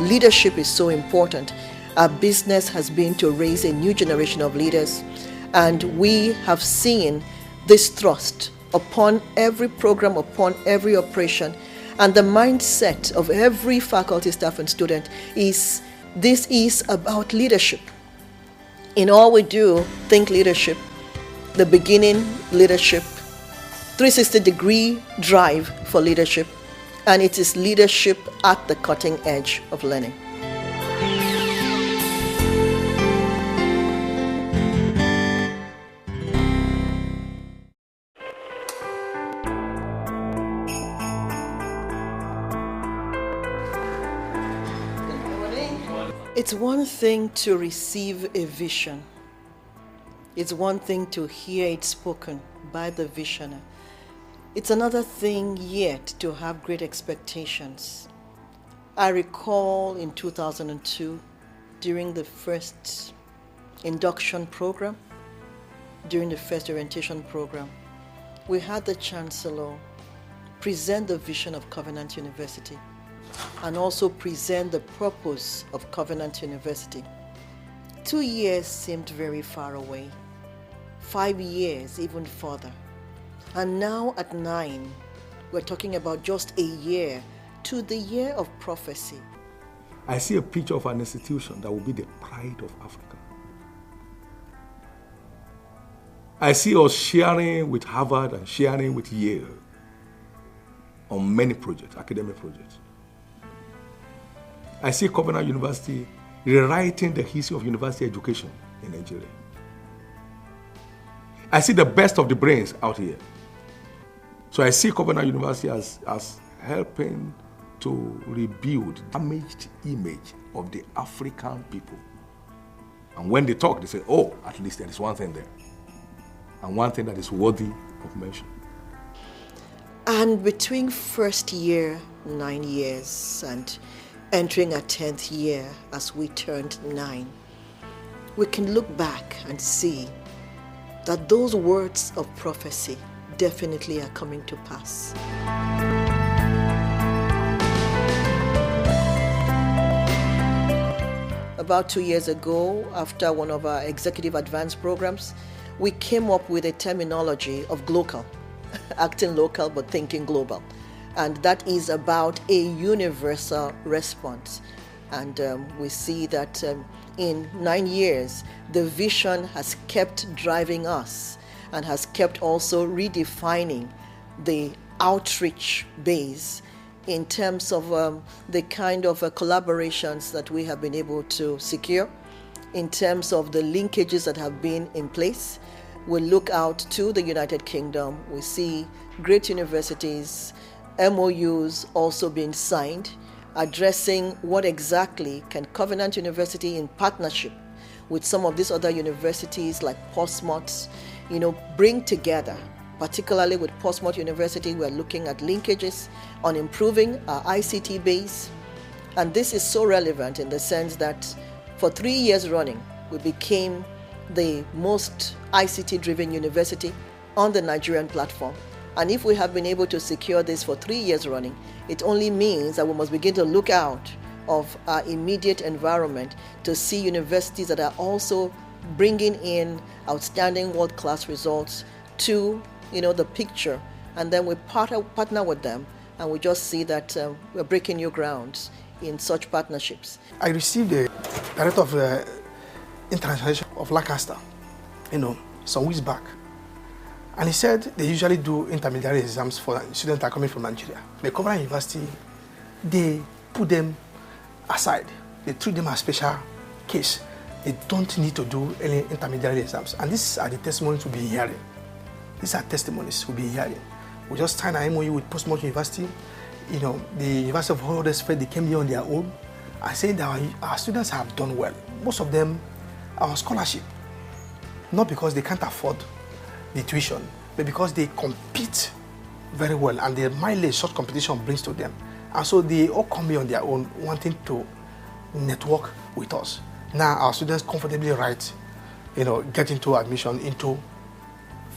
Leadership is so important. Our business has been to raise a new generation of leaders, and we have seen this thrust upon every program, upon every operation, and the mindset of every faculty, staff, and student is this is about leadership. In all we do, think leadership, the beginning leadership, 360-degree drive for leadership, and it is leadership at the cutting edge of learning. It's one thing to receive a vision. It's one thing to hear it spoken by the visionary. It's another thing yet to have great expectations. I recall in 2002, during the first induction program, during the first orientation program, we had the Chancellor present the vision of Covenant University and also present the purpose of Covenant University. 2 years seemed very far away, 5 years even further. And now at 9, we're talking about just a year to the year of prophecy. I see a picture of an institution that will be the pride of Africa. I see us sharing with Harvard and sharing with Yale on many projects, academic projects. I see Covenant University rewriting the history of university education in Nigeria. I see the best of the brains out here. So I see Covenant University as helping to rebuild the damaged image of the African people. And when they talk, they say, oh, at least there is one thing there. And one thing that is worthy of mention. And between first year, 9 years, and entering our 10th year as we turned 9, we can look back and see that those words of prophecy definitely are coming to pass. About 2 years ago, after one of our executive advanced programs, we came up with a terminology of GLOCAL, acting local but thinking global. And that is about a universal response. And we see that in 9 years, the vision has kept driving us and has kept also redefining the outreach base in terms of the kind of collaborations that we have been able to secure, in terms of the linkages that have been in place. We look out to the United Kingdom, we see great universities, MOUs also being signed, addressing what exactly can Covenant University in partnership with some of these other universities like Portsmouth, bring together. Particularly with Portsmouth University, we're looking at linkages on improving our ICT base. And this is so relevant in the sense that for 3 years running, we became the most ICT-driven university on the Nigerian platform. And if we have been able to secure this for 3 years running, it only means that we must begin to look out of our immediate environment to see universities that are also bringing in outstanding world-class results to the picture. And then we partner with them, and we just see that we're breaking new grounds in such partnerships. I received the director of the internationalization of Lancaster, some weeks back. And he said they usually do intermediary exams for students that are coming from Nigeria. The Covenant University, they put them aside. They treat them as special case. They don't need to do any intermediary exams. And these are the testimonies we'll be hearing. These are testimonies we'll be hearing. We just signed an MOU with Portsmouth University. The University of Huddersfield, they came here on their own and said that our students have done well. Most of them are on scholarship. Not because they can't afford the tuition, but because they compete very well and the mileage such competition brings to them. And so they all come here on their own wanting to network with us. Now our students comfortably get into admission into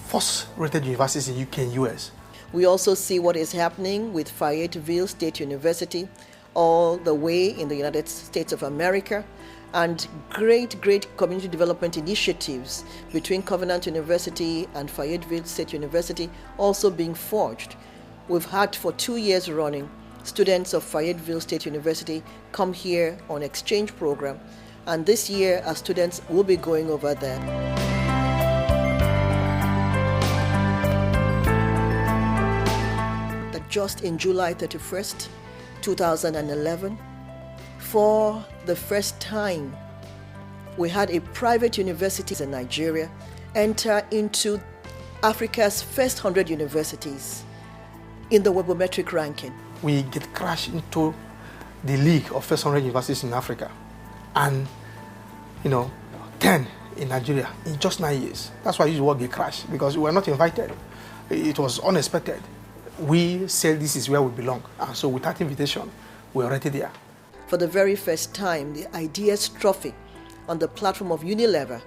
first-rated universities in UK and US. We also see what is happening with Fayetteville State University, all the way in the United States of America, and great community development initiatives between Covenant University and Fayetteville State University also being forged. We've had for 2 years running students of Fayetteville State University come here on exchange program, and this year our students will be going over there. That just in July 31st, 2011, for the first time, we had a private university in Nigeria enter into Africa's first 100 universities in the Webometric ranking. We get crashed into the league of first 100 universities in Africa, and 10 in Nigeria in just 9 years. That's why I use the word get crashed, because we were not invited. It was unexpected. We said this is where we belong, and so with that invitation, we're already there. For the very first time, the Ideas Trophy on the platform of Unilever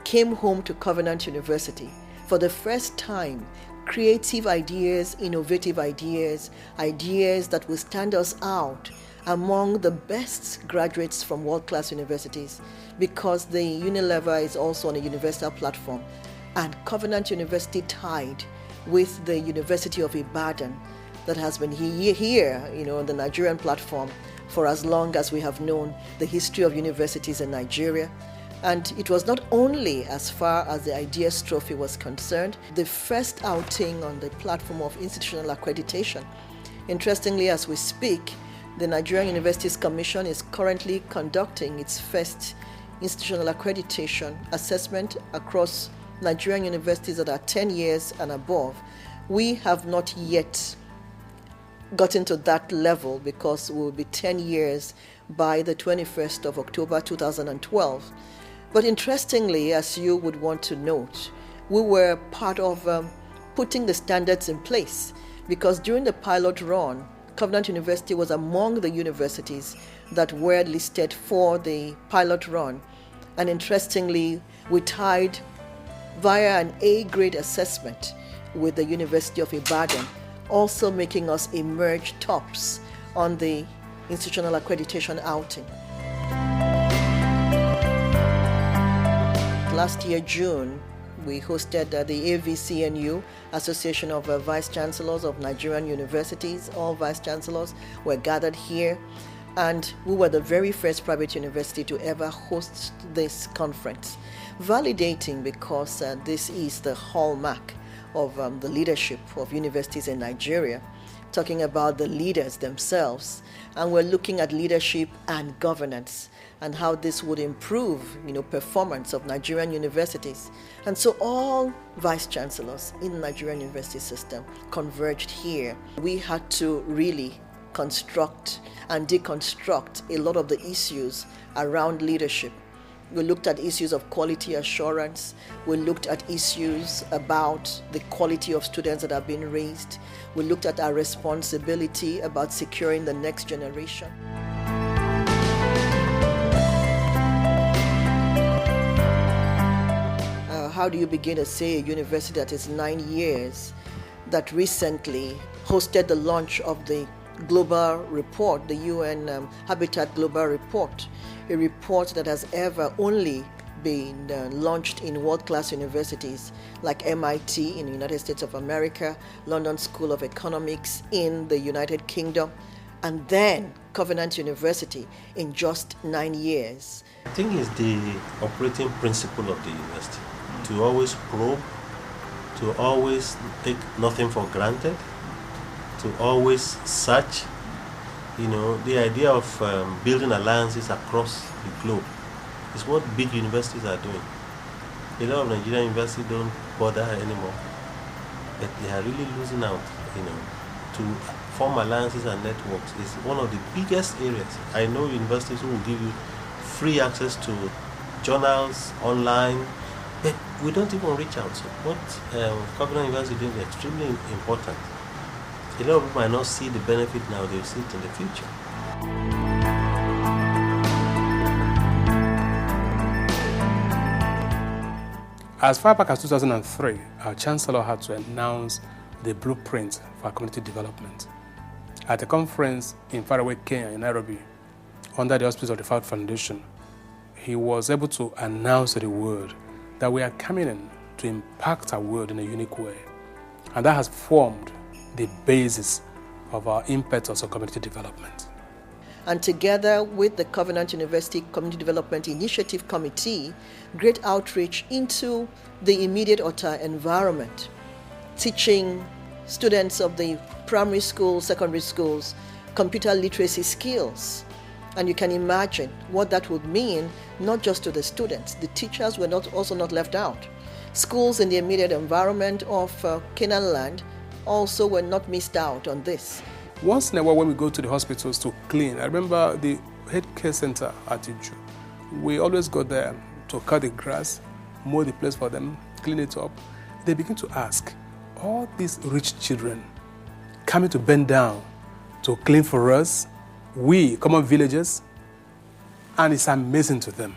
came home to Covenant University. For the first time, creative ideas, innovative ideas, ideas that will stand us out among the best graduates from world-class universities, because the Unilever is also on a universal platform, and Covenant University tied with the University of Ibadan that has been here, on the Nigerian platform for as long as we have known the history of universities in Nigeria. And it was not only as far as the Ideas Trophy was concerned, the first outing on the platform of institutional accreditation. Interestingly, as we speak, the Nigerian Universities Commission is currently conducting its first institutional accreditation assessment across Nigerian universities that are 10 years and above. We have not yet gotten to that level because we will be 10 years by the 21st of October 2012. But interestingly, as you would want to note, we were part of putting the standards in place, because during the pilot run, Covenant University was among the universities that were listed for the pilot run. And interestingly, we tied via an A-grade assessment with the University of Ibadan, also making us emerge tops on the institutional accreditation outing. Last year, June, we hosted the AVCNU, Association of Vice Chancellors of Nigerian Universities. All Vice Chancellors were gathered here, and we were the very first private university to ever host this conference. Validating, because this is the hallmark of the leadership of universities in Nigeria, talking about the leaders themselves, and we're looking at leadership and governance and how this would improve, performance of Nigerian universities. And so all vice chancellors in the Nigerian university system converged here. We had to really construct and deconstruct a lot of the issues around leadership. We looked at issues of quality assurance. We looked at issues about the quality of students that are being raised. We looked at our responsibility about securing the next generation. How do you begin to say a university that is 9 years, that recently hosted the launch of the global report, the UN Habitat Global Report, a report that has ever only been launched in world-class universities like MIT in the United States of America, London School of Economics in the United Kingdom, and then Covenant University in just 9 years. I think it's the operating principle of the university, to always probe, to always take nothing for granted, to always search. The idea of building alliances across the globe is what big universities are doing. A lot of Nigerian universities don't bother anymore, but they are really losing out. To form alliances and networks is one of the biggest areas. I know universities who will give you free access to journals online, but we don't even reach out. So what Covenant University is doing is extremely important. A lot of people might not see the benefit now, they'll see it in the future. As far back as 2003, our Chancellor had to announce the blueprint for community development. at a conference in faraway Kenya, in Nairobi, under the auspices of the Ford Foundation, he was able to announce to the world that we are coming in to impact our world in a unique way. And that has formed the basis of our impetus on community development. And together with the Covenant University Community Development Initiative Committee, great outreach into the immediate Otta environment, teaching students of the primary school, secondary schools, computer literacy skills. And you can imagine what that would mean, not just to the students. The teachers were also not left out. Schools in the immediate environment of Canaan land also were not missed out on this. Once in a while when we go to the hospitals to clean, I remember the health care center at Iju. We always go there to cut the grass, mow the place for them, clean it up. They begin to ask, all these rich children coming to bend down to clean for us, we common villagers, and it's amazing to them.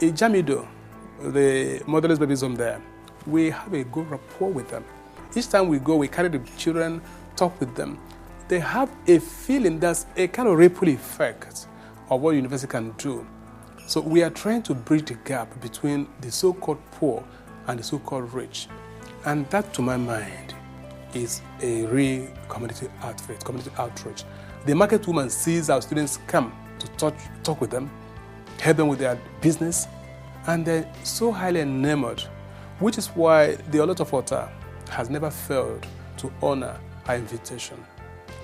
In Jamido, the motherless babies home there, we have a good rapport with them. Each time we go, we carry the children, talk with them. They have a feeling that's a kind of ripple effect of what university can do. So we are trying to bridge the gap between the so-called poor and the so-called rich. And that, to my mind, is a real community outreach. The market woman sees our students come to talk with them, help them with their business, and they're so highly enamored, which is why the Olot of Otta has never failed to honor our invitation.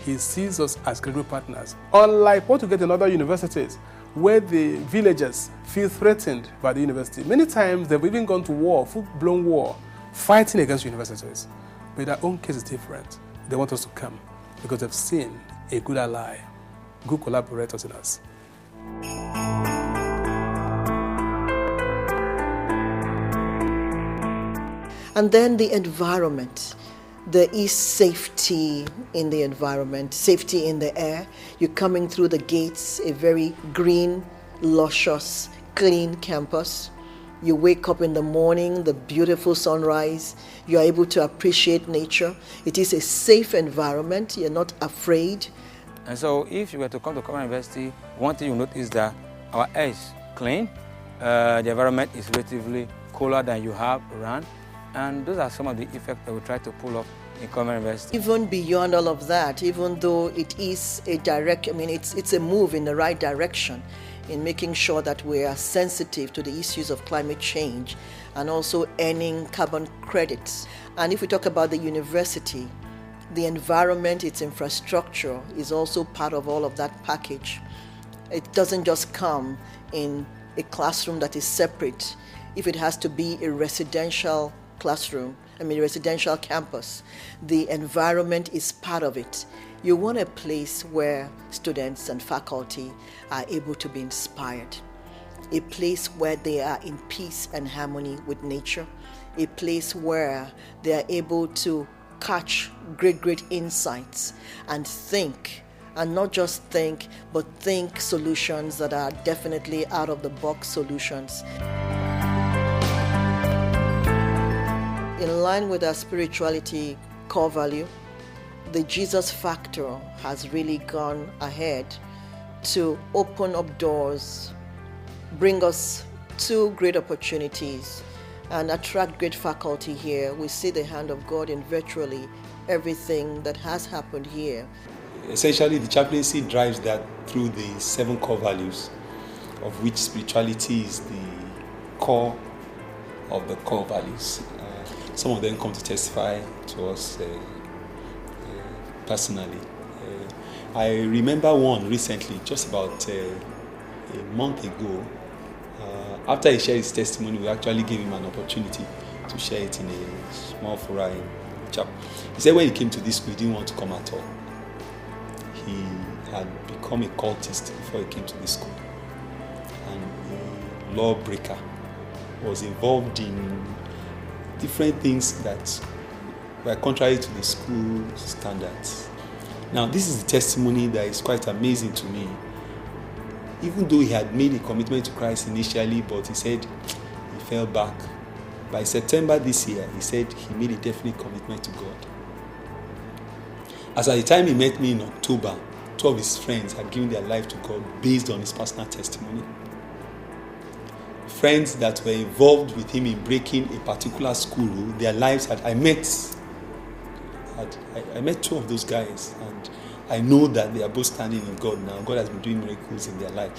He sees us as credible partners, unlike what you get in other universities, where the villagers feel threatened by the university. Many times they've even gone to war, full-blown war, fighting against universities. But their own case is different. They want us to come because they've seen a good ally, good collaborators in us. And then the environment. There is safety in the environment, safety in the air. You're coming through the gates, a very green, luscious, clean campus. You wake up in the morning, the beautiful sunrise. You're able to appreciate nature. It is a safe environment. You're not afraid. And so if you were to come to Covenant University, one thing you notice is that our air is clean. The environment is relatively cooler than you have around. And those are some of the effects that we try to pull off in Covenant University. Even beyond all of that, even though it is it's a move in the right direction in making sure that we are sensitive to the issues of climate change and also earning carbon credits. And if we talk about the university, the environment, its infrastructure is also part of all of that package. It doesn't just come in a classroom that is separate. If it has to be a residential classroom, residential campus, the environment is part of it. You want a place where students and faculty are able to be inspired, a place where they are in peace and harmony with nature, a place where they are able to catch great insights and think, and not just think, but think solutions that are definitely out of the box solutions. In line with our spirituality core value, the Jesus factor has really gone ahead to open up doors, bring us to great opportunities, and attract great faculty here. We see the hand of God in virtually everything that has happened here. Essentially, the chaplaincy drives that through the 7 core values, of which spirituality is the core of the core values. Some of them come to testify to us personally. I remember one recently, just about a month ago. After he shared his testimony, we actually gave him an opportunity to share it in a small forum in chap. He said when he came to this school, he didn't want to come at all. He had become a cultist before he came to this school, and a lawbreaker, was involved in different things that were contrary to the school standards. Now, this is the testimony that is quite amazing to me. Even though he had made a commitment to Christ initially, but he said he fell back. By September this year, he said he made a definite commitment to God. As at the time he met me in October, 2 of his friends had given their life to God based on his personal testimony. Friends that were involved with him in breaking a particular school rule, their lives had, I met 2 of those guys, and I know that they are both standing in God now. God has been doing miracles in their life.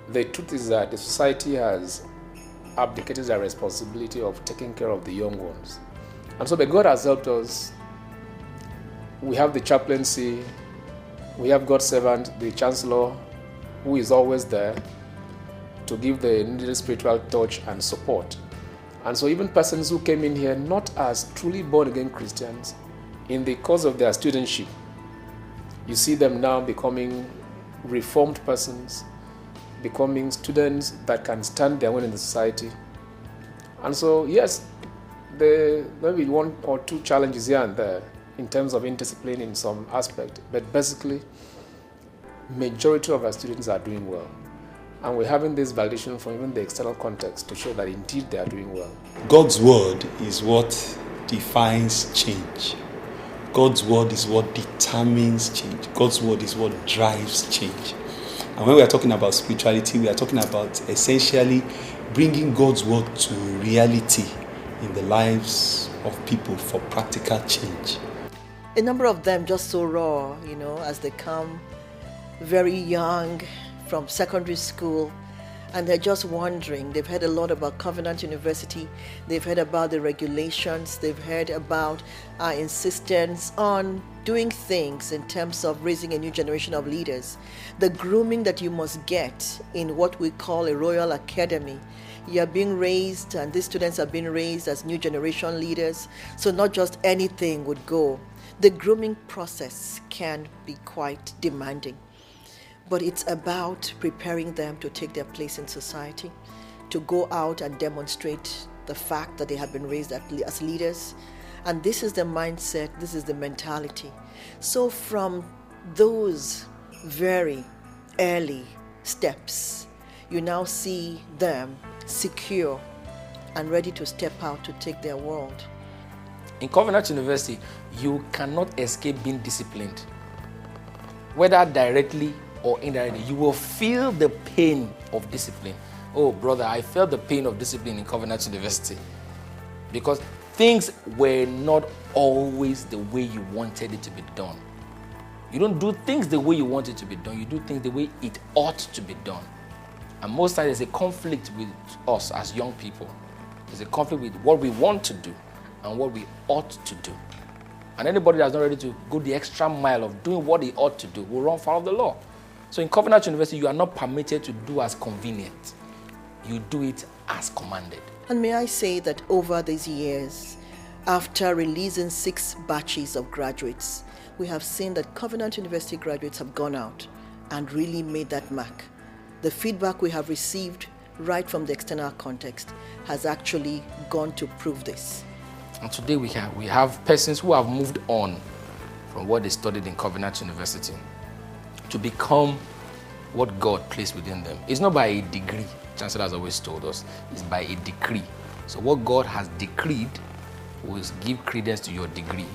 The truth is that the society has abdicated their responsibility of taking care of the young ones. And so, but God has helped us. We have the chaplaincy, we have God's servant, the chancellor, who is always there to give the needed spiritual touch and support. And so even persons who came in here not as truly born-again Christians, in the course of their studentship, you see them now becoming reformed persons, becoming students that can stand their own in the society. And so, yes, there may be 1 or 2 challenges here and there in terms of indiscipline in some aspect, but basically, majority of our students are doing well. And we're having this validation from even the external context to show that indeed they are doing well. God's word is what defines change. God's word is what determines change. God's word is what drives change. And when we are talking about spirituality, we are talking about essentially bringing God's word to reality in the lives of people for practical change. A number of them just so raw, as they come very young from secondary school, and they're just wondering. They've heard a lot about Covenant University. They've heard about the regulations. They've heard about our insistence on doing things in terms of raising a new generation of leaders. The grooming that you must get in what we call a Royal Academy. You are being raised, and these students are being raised as new generation leaders, so not just anything would go. The grooming process can be quite demanding. But it's about preparing them to take their place in society, to go out and demonstrate the fact that they have been raised as leaders. And this is the mindset, this is the mentality. So from those very early steps, you now see them secure and ready to step out to take their world. In Covenant University, you cannot escape being disciplined, whether directly or indirectly. You will feel the pain of discipline. Oh, brother, I felt the pain of discipline in Covenant University because things were not always the way you wanted it to be done. You don't do things the way you want it to be done. You do things the way it ought to be done. And most times there's a conflict with us as young people. There's a conflict with what we want to do and what we ought to do. And anybody that's not ready to go the extra mile of doing what he ought to do will run foul of the law. So in Covenant University, you are not permitted to do as convenient. You do it as commanded. And may I say that over these years, after releasing 6 batches of graduates, we have seen that Covenant University graduates have gone out and really made that mark. The feedback we have received right from the external context has actually gone to prove this. And today we have persons who have moved on from what they studied in Covenant University to become what God placed within them. It's not by a degree, Chancellor has always told us, it's by a decree. So what God has decreed will give credence to your degree.